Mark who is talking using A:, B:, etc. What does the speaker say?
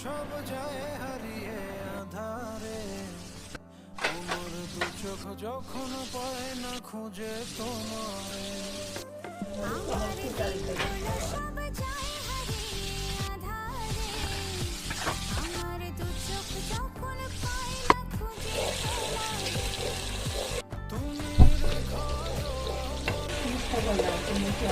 A: সব যায় হারিয়ে আধারে, তোমার দু চোখ যখন পায় না খুঁজে তোমায়।
B: আমার দিনগুলো সব যায় হারিয়ে আঁধারে, আমার দু চোখ যখন পায় না খুঁজে তোমায়।
A: তুমি রেখো
C: মিথ্যা বলা, তুমি কি